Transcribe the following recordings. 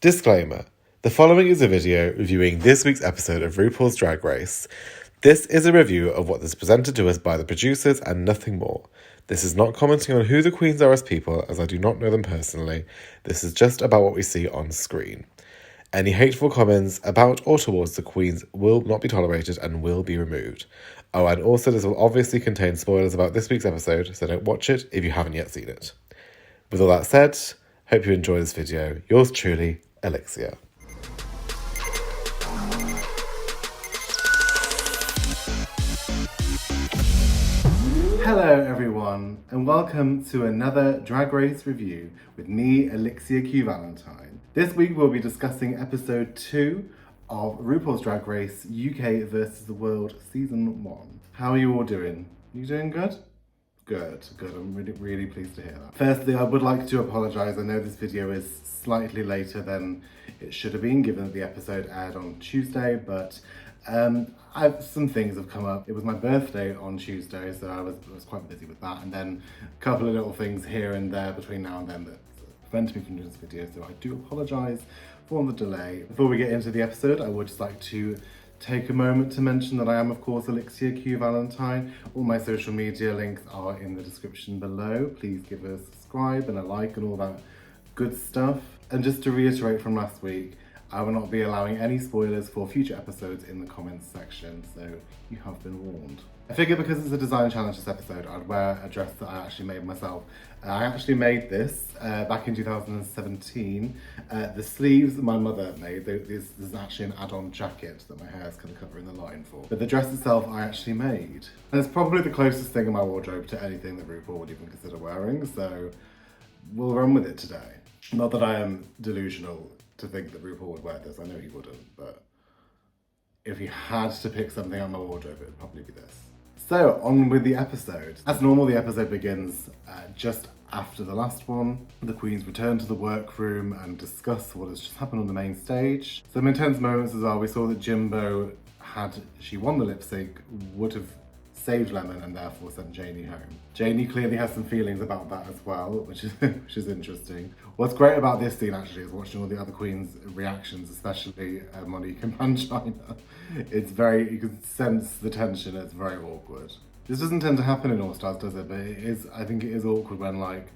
Disclaimer. The following is a video reviewing this week's episode of RuPaul's Drag Race. This is a review of what is presented to us by the producers and nothing more. This is not commenting on who the queens are as people, as I do not know them personally. This is just about what we see on screen. Any hateful comments about or towards the queens will not be tolerated and will be removed. Oh, and also this will obviously contain spoilers about this week's episode, so don't watch it if you haven't yet seen it. With all that said, hope you enjoy this video. Yours truly, ElliXia. Hello everyone, and welcome to another Drag Race review with me, ElliXia Q Valentine. This week we'll be discussing episode 2 of RuPaul's Drag Race UK vs. the World Season 1. How are you all doing? You doing good? Good. I'm really pleased to hear that. Firstly, I would like to apologise. I know this video is slightly later than it should have been, given that the episode aired on Tuesday, but some things have come up. It was my birthday on Tuesday, so I was quite busy with that, and then a couple of little things here and there between now and then that prevented me from doing this video, so I do apologise for the delay. Before we get into the episode, I would just like to take a moment to mention that I am, of course, ElliXia Q Valentine. All my social media links are in the description below. Please give a subscribe and a like and all that good stuff. And just to reiterate from last week, I will not be allowing any spoilers for future episodes in the comments section, so you have been warned. I figured because it's a design challenge this episode, I'd wear a dress that I actually made myself. I actually made this back in 2017. The sleeves my mother made. This is actually an add-on jacket that my hair is kind of covering the line for. But the dress itself I actually made. And it's probably the closest thing in my wardrobe to anything that RuPaul would even consider wearing, so we'll run with it today. Not that I am delusional to think that RuPaul would wear this. I know he wouldn't, but if he had to pick something out of my wardrobe, it would probably be this. So, on with the episode. As normal, the episode begins just after the last one. The queens return to the workroom and discuss what has just happened on the main stage. Some intense moments as well. We saw that Jimbo, had she won the lip sync, would have saved Lemon and therefore sent Janie home. Janie clearly has some feelings about that as well, which is interesting. What's great about this scene actually is watching all the other queens' reactions, especially Monique and Pangina. It's you can sense the tension, it's very awkward. This doesn't tend to happen in All Stars, does it? But I think it is awkward when like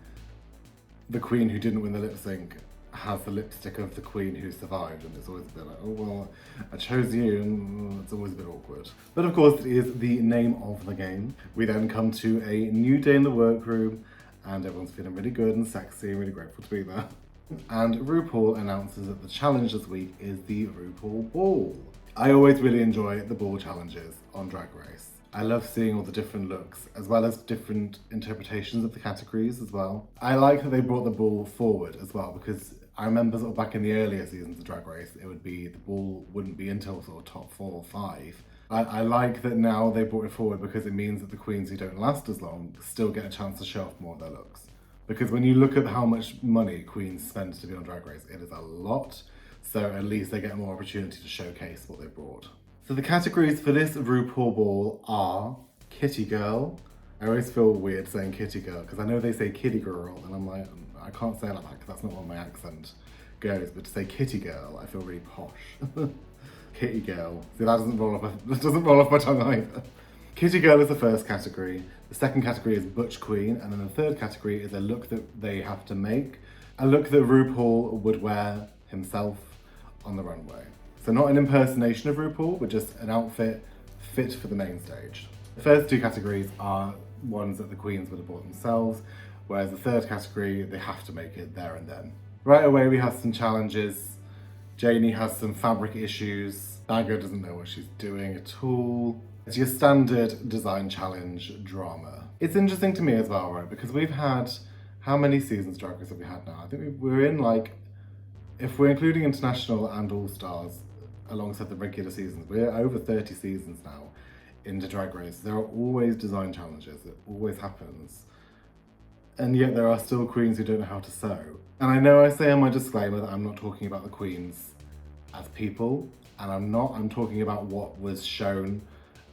the queen who didn't win the lip sync has the lipstick of the queen who survived, and it's always a bit like, oh well, I chose you, and it's always a bit awkward. But of course, it is the name of the game. We then come to a new day in the workroom, and everyone's feeling really good and sexy and really grateful to be there. And RuPaul announces that the challenge this week is the RuPaul Ball. I always really enjoy the ball challenges on Drag Race. I love seeing all the different looks, as well as different interpretations of the categories as well. I like that they brought the ball forward as well, because I remember sort of back in the earlier seasons of Drag Race, the ball wouldn't be until sort of top 4 or 5. I like that now they brought it forward because it means that the queens who don't last as long still get a chance to show off more of their looks. Because when you look at how much money queens spend to be on Drag Race, it is a lot. So at least they get more opportunity to showcase what they brought. So the categories for this RuPaul Ball are Kitty Girl. I always feel weird saying Kitty Girl because I know they say Kitty Girl and I'm like, I can't say it like that because that's not what my accent goes. But to say Kitty Girl, I feel really posh. Kitty Girl. See, that doesn't roll off my tongue either. Kitty Girl is the first category. The second category is Butch Queen, and then the third category is a look that they have to make. A look that RuPaul would wear himself on the runway. So not an impersonation of RuPaul, but just an outfit fit for the main stage. The first two categories are ones that the queens would have bought themselves, whereas the third category, they have to make it there and then. Right away, we have some challenges. Janie has some fabric issues. Baga doesn't know what she's doing at all. It's your standard design challenge drama. It's interesting to me as well, right? Because we've had, how many seasons Drag Race have we had now? I think we're in like, if we're including International and All Stars alongside the regular seasons, we're over 30 seasons now into Drag Race. There are always design challenges, it always happens. And yet there are still queens who don't know how to sew. And I know I say in my disclaimer that I'm not talking about the queens as people, and I'm talking about what was shown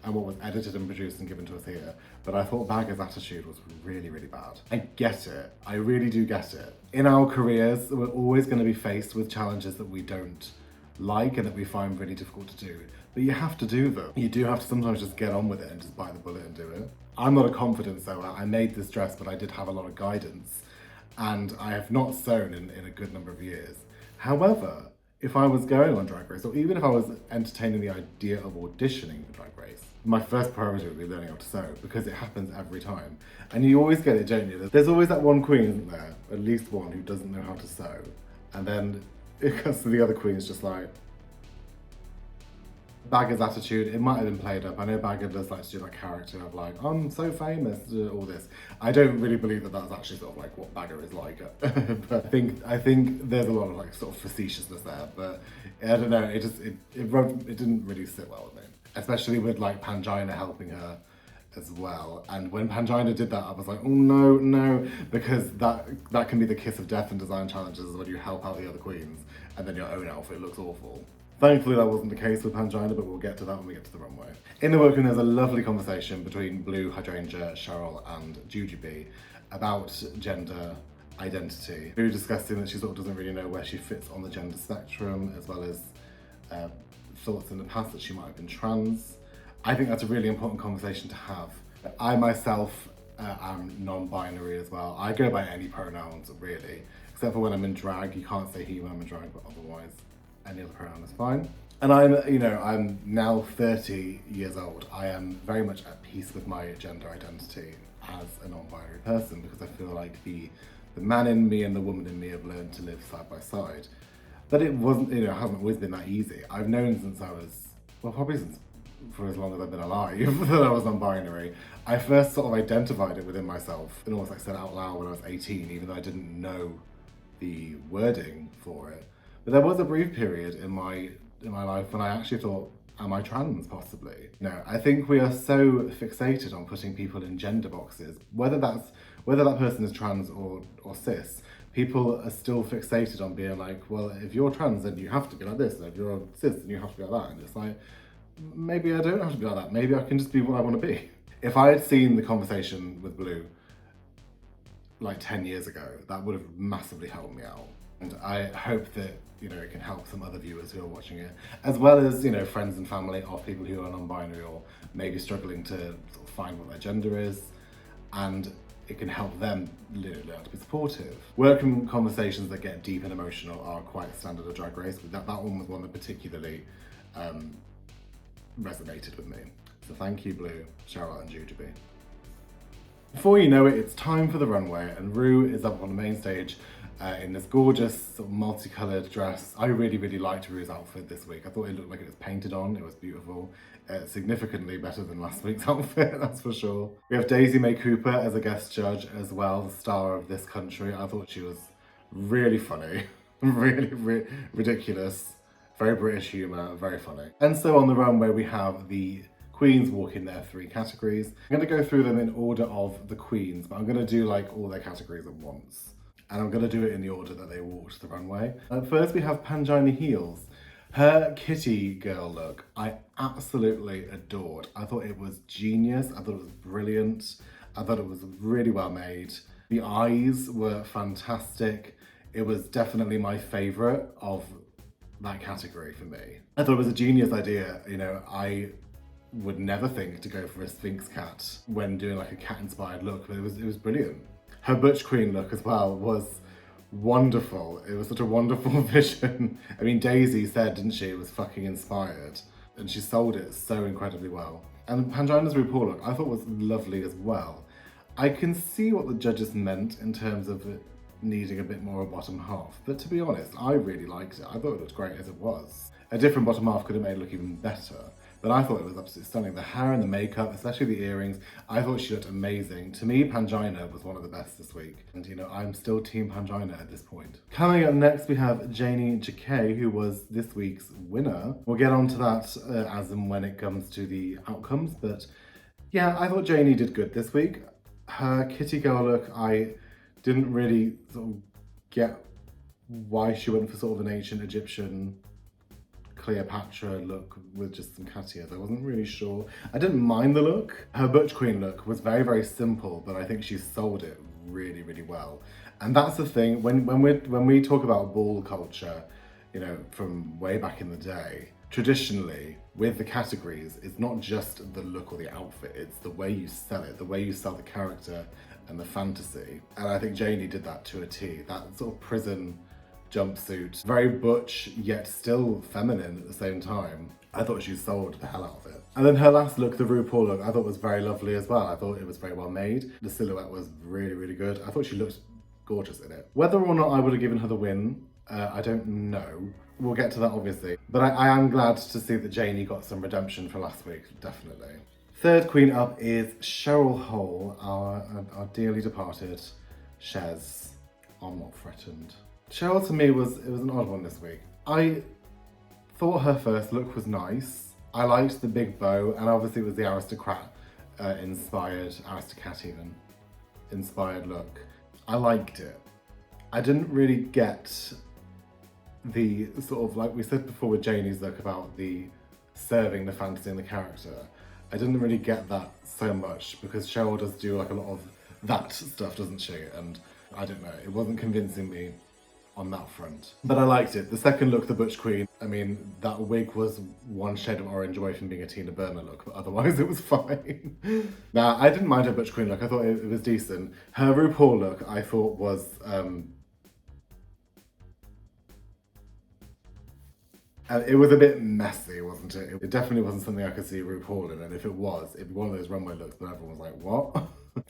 and what was edited and produced and given to us here. But I thought Baga's attitude was really, really bad. I get it. I really do get it. In our careers, we're always going to be faced with challenges that we don't like and that we find really difficult to do. But you have to do them. You do have to sometimes just get on with it and just bite the bullet and do it. I'm not a confident sewer. I made this dress, but I did have a lot of guidance. And I have not sewn in a good number of years. However, if I was going on Drag Race, or even if I was entertaining the idea of auditioning for Drag Race, my first priority would be learning how to sew, because it happens every time. And you always get it, don't you? There's always that one queen, isn't there? At least one who doesn't know how to sew. And then it comes to the other queens just like, Baga's attitude, it might have been played up. I know Baga does like to do that character of like, I'm so famous, all this. I don't really believe that that's actually sort of like what Baga is like. But I think there's a lot of like sort of facetiousness there. But I don't know, it didn't really sit well with me. Especially with like Pangina helping her as well. And when Pangina did that, I was like, oh no, because that can be the kiss of death in design challenges, when you help out the other queens and then your own outfit looks awful. Thankfully that wasn't the case with Pangina, but we'll get to that when we get to the runway. In the workroom there's a lovely conversation between Blue, Hydrangea, Cheryl and Jujube about gender identity. Blue discussing that she sort of doesn't really know where she fits on the gender spectrum, as well as thoughts in the past that she might have been trans. I think that's a really important conversation to have. I myself am non-binary as well. I go by any pronouns really, except for when I'm in drag. You can't say he when I'm in drag, but otherwise any other pronoun is fine. And I'm now 30 years old. I am very much at peace with my gender identity as a non-binary person, because I feel like the man in me and the woman in me have learned to live side by side. But it wasn't, it hasn't always been that easy. I've known since I was, well, probably since for as long as I've been alive, that I was non-binary. I first sort of identified it within myself and almost like said out loud when I was 18, even though I didn't know the wording for it. But there was a brief period in my life when I actually thought, am I trans possibly? No, I think we are so fixated on putting people in gender boxes, whether that person is trans or cis. People are still fixated on being like, well, if you're trans, then you have to be like this, and if you're cis, then you have to be like that. And it's like, maybe I don't have to be like that. Maybe I can just be what I want to be. If I had seen the conversation with Blue like 10 years ago, that would have massively helped me out. And I hope that, it can help some other viewers who are watching it, as well as, friends and family of people who are non-binary or maybe struggling to sort of find what their gender is. And it can help them learn to be supportive. Workroom conversations that get deep and emotional are quite standard of Drag Race, but that one was one that particularly resonated with me. So thank you, Blue, Cheryl and Jujube. Before you know it, it's time for the runway, and Ru is up on the main stage in this gorgeous sort of multicoloured dress. I really, really liked Ru's outfit this week. I thought it looked like it was painted on, it was beautiful. Significantly better than last week's outfit, that's for sure. We have Daisy May Cooper as a guest judge as well, the star of this country. I thought she was really funny, really ridiculous, very British humour, very funny. And so on the runway we have the queens walking their 3 categories. I'm going to go through them in order of the queens, but I'm going to do like all their categories at once. And I'm going to do it in the order that they walked the runway. First we have Pangina Heels. Her kitty girl look, I absolutely adored. I thought it was genius. I thought it was brilliant. I thought it was really well made. The eyes were fantastic. It was definitely my favourite of that category for me. I thought it was a genius idea. I would never think to go for a Sphinx cat when doing like a cat-inspired look, but it was brilliant. Her Butch Queen look as well was wonderful. It was such a wonderful vision. I mean, Daisy said, didn't she, it was fucking inspired. And she sold it so incredibly well. And Pangina's RuPaul look, I thought was lovely as well. I can see what the judges meant in terms of it needing a bit more of a bottom half. But to be honest, I really liked it. I thought it looked great as it was. A different bottom half could have made it look even better. But I thought it was absolutely stunning. The hair and the makeup, especially the earrings, I thought she looked amazing. To me, Pangina was one of the best this week. And I'm still team Pangina at this point. Coming up next, we have Janie Jacquet, who was this week's winner. We'll get on to that as and when it comes to the outcomes. But yeah, I thought Janie did good this week. Her kitty girl look, I didn't really sort of get why she went for sort of an ancient Egyptian Cleopatra look with just some cat ears. I wasn't really sure. I didn't mind the look. Her Butch Queen look was very, very simple, but I think she sold it really, really well. And that's the thing, when we talk about ball culture, you know, from way back in the day, traditionally, with the categories, it's not just the look or the outfit, it's the way you sell it, the way you sell the character and the fantasy. And I think Janie did that to a T. That sort of prison jumpsuit, very butch, yet still feminine at the same time. I thought she sold the hell out of it. And then her last look, the RuPaul look, I thought was very lovely as well. I thought it was very well made. The silhouette was really, really good. I thought she looked gorgeous in it. Whether or not I would have given her the win, I don't know. We'll get to that obviously. But I am glad to see that Janie got some redemption for last week, definitely. Third queen up is Cheryl Hole, our dearly departed Shez. I'm not threatened. Cheryl to me was an odd one this week. I thought her first look was nice. I liked the big bow, and obviously it was the aristocrat inspired look. I liked it. I didn't really get the sort of, like we said before with Janie's look about the serving the fantasy and the character. I didn't really get that so much because Cheryl does do like a lot of that stuff, doesn't she? And I don't know, it wasn't convincing me on that front. But I liked it. The second look, the Butch Queen, I mean, that wig was one shade of orange away from being a Tina Burner look, but otherwise it was fine. Now, I didn't mind her Butch Queen look. I thought it was decent. Her RuPaul look, I thought was, it was a bit messy, wasn't it? It definitely wasn't something I could see RuPaul in, and if it was, it'd be one of those runway looks that everyone was like, what?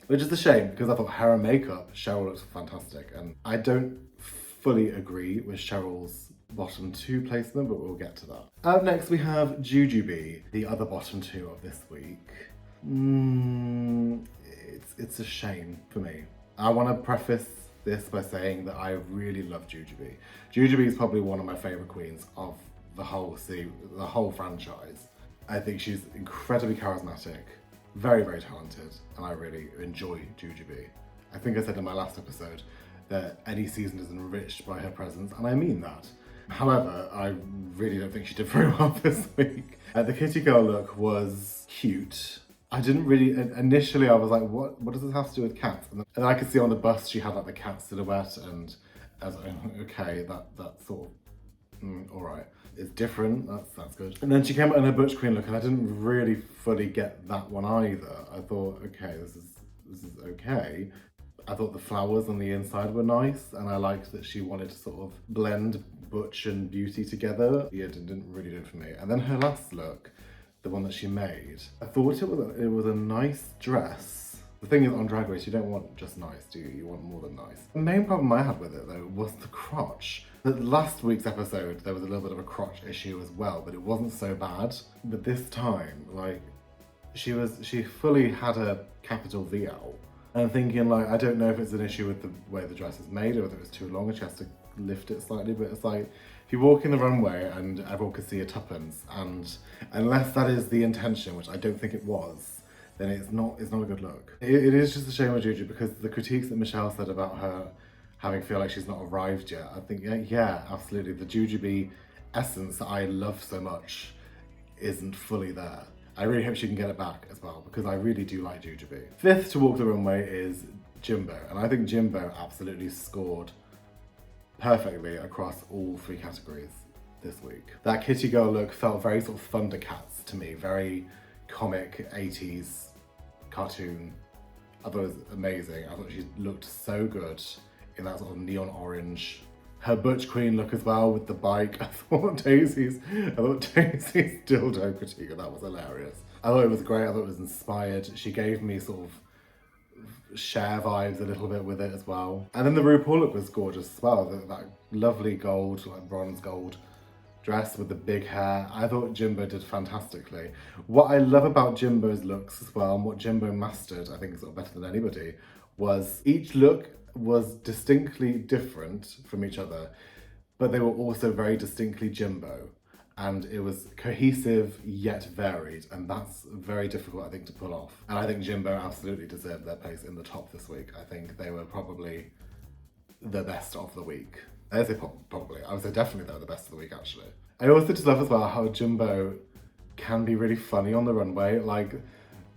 Which is a shame, because I thought hair and makeup, Cheryl looks fantastic, and I don't fully agree with Cheryl's bottom two placement, but we'll get to that. Up next we have Jujube, the other bottom two of this week. It's a shame for me. I want to preface this by saying that I really love Jujube. Jujube is probably one of my favourite queens of the whole franchise. I think she's incredibly charismatic, very, very talented, and I really enjoy Jujube. I think I said in my last episode that any season is enriched by her presence, and I mean that. However, I really don't think she did very well this week. The kitty girl look was cute. I didn't really, initially I was like, what does this have to do with cats? And then I could see on the bust she had like the cat silhouette, and I was like, okay, that's sort of, all right. It's different, that's good. And then she came out in her Butch Queen look, and I didn't really fully get that one either. I thought, okay, this is okay. I thought the flowers on the inside were nice, and I liked that she wanted to sort of blend butch and beauty together. Yeah, it didn't really do it for me. And then her last look, the one that she made, I thought it was a nice dress. The thing is, on Drag Race, you don't want just nice, do you? You want more than nice. The main problem I had with it, though, was the crotch. The last week's episode, there was a little bit of a crotch issue as well, but it wasn't so bad. But this time, like, she fully had a capital V out. And I'm thinking, like, I don't know if it's an issue with the way the dress is made or whether it's too long and she has to lift it slightly, but it's like, if you walk in the runway and everyone can see your tuppence, and unless that is the intention, which I don't think it was, then it's not a good look. It is just a shame with Jujube, because the critiques that Michelle said about her having feel like she's not arrived yet, I think, yeah, absolutely. The Jujube essence that I love so much isn't fully there. I really hope she can get it back as well, because I really do like Jujube. Fifth to walk the runway is Jimbo, and I think Jimbo absolutely scored perfectly across all three categories this week. That kitty girl look felt very sort of Thundercats to me, very comic 80s cartoon. I thought it was amazing. I thought she looked so good in that sort of neon orange. Her Butch Queen look as well with the bike. I thought Daisy's dildo critique, that was hilarious. I thought it was great, I thought it was inspired. She gave me sort of Cher vibes a little bit with it as well. And then the RuPaul look was gorgeous as well. That lovely gold, like bronze gold dress with the big hair. I thought Jimbo did fantastically. What I love about Jimbo's looks as well, and what Jimbo mastered, I think, sort of better than anybody, was each look was distinctly different from each other, but they were also very distinctly Jimbo, and it was cohesive yet varied, and that's very difficult, I think, to pull off. And I think Jimbo absolutely deserved their place in the top this week. I think they were probably the best of the week. I'd say probably. I would say definitely they were the best of the week, actually. I also just love as well how Jimbo can be really funny on the runway. Like,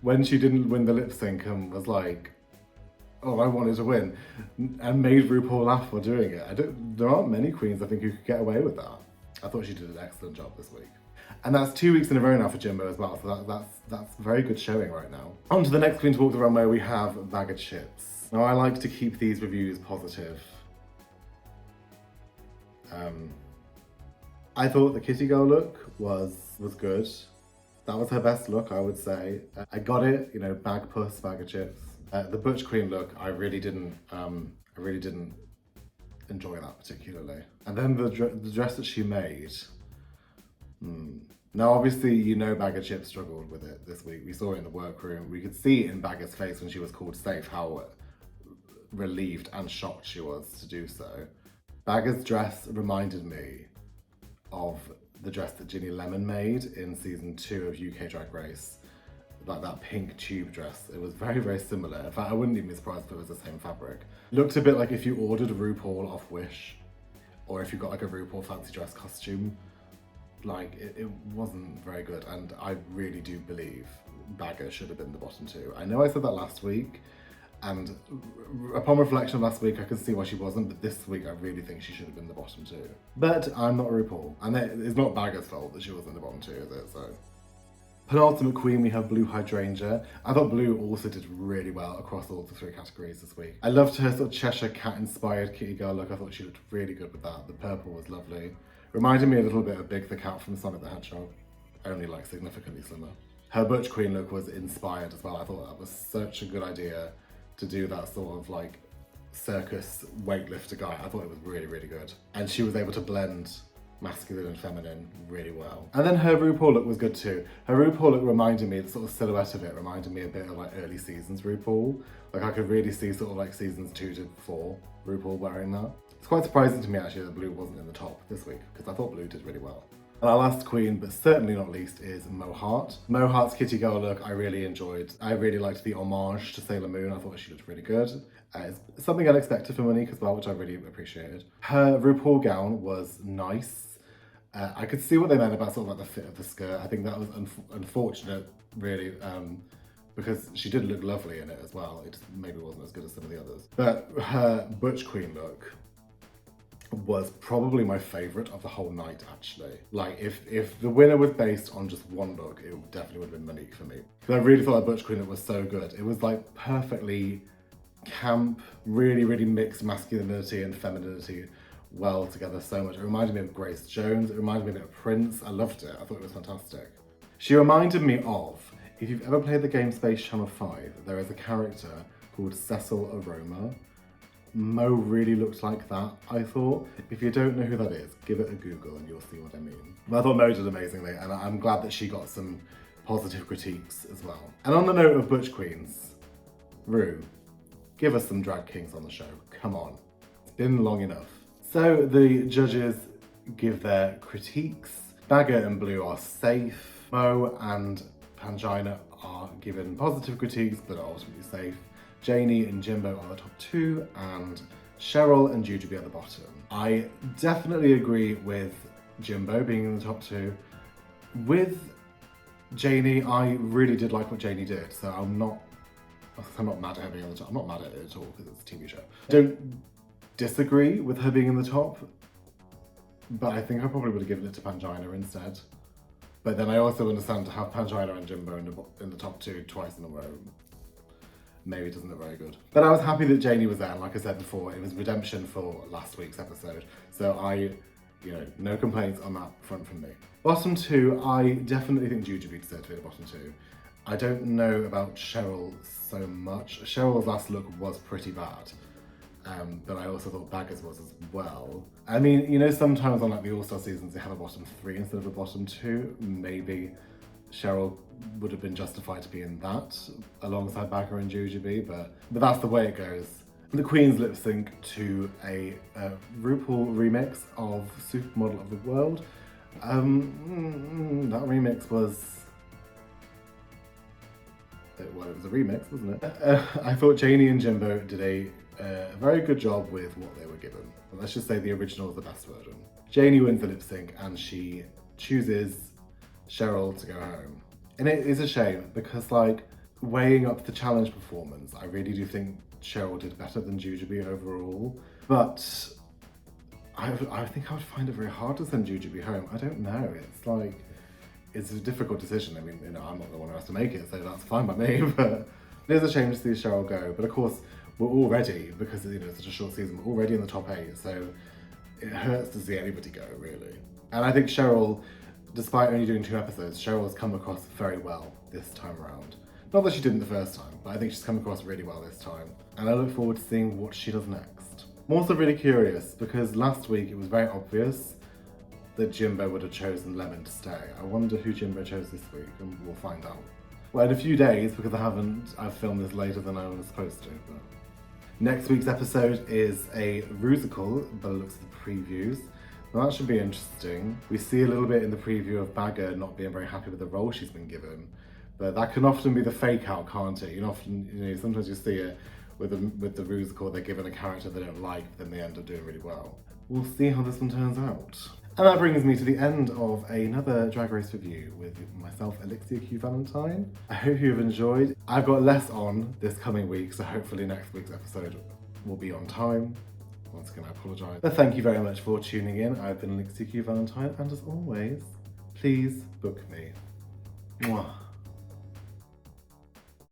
when she didn't win the lip sync and was like, oh, I wanted to win, and made RuPaul laugh while doing it. There aren't many queens, I think, who could get away with that. I thought she did an excellent job this week. And that's 2 weeks in a row now for Jimbo as well, so that's very good showing right now. On to the next queen to walk the runway, we have Baga Chips. Now, I like to keep these reviews positive. I thought the Kitty Girl look was good. That was her best look, I would say. I got it, you know, bag puss, Baga Chips. The Butch Queen look, I really didn't enjoy that particularly. And then the dress that she made. Now, obviously, you know Baga Chips struggled with it this week. We saw it in the workroom. We could see it in Baga's face when she was called safe, how relieved and shocked she was to do so. Baga's dress reminded me of the dress that Ginny Lemon made in season 2 of UK Drag Race. Like that pink tube dress. It was very, very similar. In fact, I wouldn't even be surprised if it was the same fabric. Looked a bit like if you ordered a RuPaul off Wish, or if you got like a RuPaul fancy dress costume. Like, it wasn't very good, and I really do believe Baga should have been the bottom 2. I know I said that last week, and upon reflection last week, I could see why she wasn't, but this week I really think she should have been the bottom 2. But I'm not RuPaul, and it's not Baga's fault that she wasn't the bottom 2, is it? So. Penultimate queen, we have Blue Hydrangea. I thought Blue also did really well across all the 3 categories this week. I loved her sort of Cheshire Cat-inspired Kitty Girl look. I thought she looked really good with that. The purple was lovely. Reminded me a little bit of Big the Cat from Sonic the Hedgehog, only like significantly slimmer. Her Butch Queen look was inspired as well. I thought that was such a good idea to do that sort of like circus weightlifter guy. I thought it was really, really good. And she was able to blend masculine and feminine really well. And then her RuPaul look was good too. Her RuPaul look reminded me, the sort of silhouette of it reminded me a bit of like early seasons RuPaul. Like I could really see sort of like seasons 2 to 4 RuPaul wearing that. It's quite surprising to me actually that Blue wasn't in the top this week, because I thought Blue did really well. And our last queen, but certainly not least, is Mo Heart. Mo Heart's Kitty Girl look I really enjoyed. I really liked the homage to Sailor Moon. I thought she looked really good. It's something unexpected for Monique as well, which I really appreciated. Her RuPaul gown was nice. I could see what they meant about sort of like the fit of the skirt. I think that was unfortunate, really, because she did look lovely in it as well. It just maybe wasn't as good as some of the others. But her Butch Queen look was probably my favourite of the whole night, actually. Like, if the winner was based on just one look, it definitely would have been Monique for me. Because I really thought that Butch Queen look was so good. It was like perfectly camp, really, really mixed masculinity and femininity well together so much. It reminded me of Grace Jones. It reminded me a bit of Prince. I loved it. I thought it was fantastic. She reminded me of, if you've ever played the game Space Channel 5, there is a character called Cecil Aroma. Mo really looked like that, I thought. If you don't know who that is, give it a Google and you'll see what I mean. But I thought Mo did amazingly, and I'm glad that she got some positive critiques as well. And on the note of Butch Queens, Ru, give us some drag kings on the show. Come on. It's been long enough. So the judges give their critiques. Baga and Blue are safe. Mo and Pangina are given positive critiques but are ultimately safe. Janie and Jimbo are the top 2, and Cheryl and Jujube at the bottom. I definitely agree with Jimbo being in the top 2. With Janie, I really did like what Janie did, so I'm not mad at her being on the top. I'm not mad at it at all because it's a TV show. Don't disagree with her being in the top, but I think I probably would have given it to Pangina instead. But then I also understand to have Pangina and Jimbo in the top 2 twice in a row maybe doesn't look very good. But I was happy that Janie was there, and like I said before, it was redemption for last week's episode. So no complaints on that front from me. Bottom 2, I definitely think Jujube deserved to be the bottom 2. I don't know about Cheryl so much. Cheryl's last look was pretty bad, but I also thought Baga's was as well. I mean, sometimes on like the All-Star seasons they have a bottom 3 instead of a bottom 2. Maybe Cheryl would have been justified to be in that alongside Baga and Jujube, but that's the way it goes. The Queen's lip sync to a RuPaul remix of Supermodel of the World. That remix was... Well, it was a remix, wasn't it? I thought Janie and Jimbo did a a very good job with what they were given. But let's just say the original is the best version. Janie wins the lip sync and she chooses Cheryl to go home. And it is a shame because, like, weighing up the challenge performance, I really do think Cheryl did better than Jujube overall. But I think I would find it very hard to send Jujube home. I don't know. It's like, it's a difficult decision. I mean, you know, I'm not the one who has to make it, so that's fine by me. But it is a shame to see Cheryl go. But of course, we're already, because you know, it's such a short season, we're already in the top 8. So it hurts to see anybody go, really. And I think Cheryl, despite only doing 2 episodes, Cheryl has come across very well this time around. Not that she didn't the first time, but I think she's come across really well this time. And I look forward to seeing what she does next. I'm also really curious because last week it was very obvious that Jimbo would have chosen Lemon to stay. I wonder who Jimbo chose this week, and we'll find out. Well, in a few days, because I've filmed this later than I was supposed to. But next week's episode is a musical, by the looks of the previews. Well, that should be interesting. We see a little bit in the preview of Baga not being very happy with the role she's been given, but that can often be the fake out, can't it? Sometimes you see it with the musical, they're given a character they don't like, then they end up doing really well. We'll see how this one turns out. And that brings me to the end of another Drag Race review with myself, ElliXia Q Valentine. I hope you've enjoyed. I've got less on this coming week, so hopefully next week's episode will be on time. Once again, I apologise. But thank you very much for tuning in. I've been ElliXia Q Valentine, and as always, please book me. Mwah.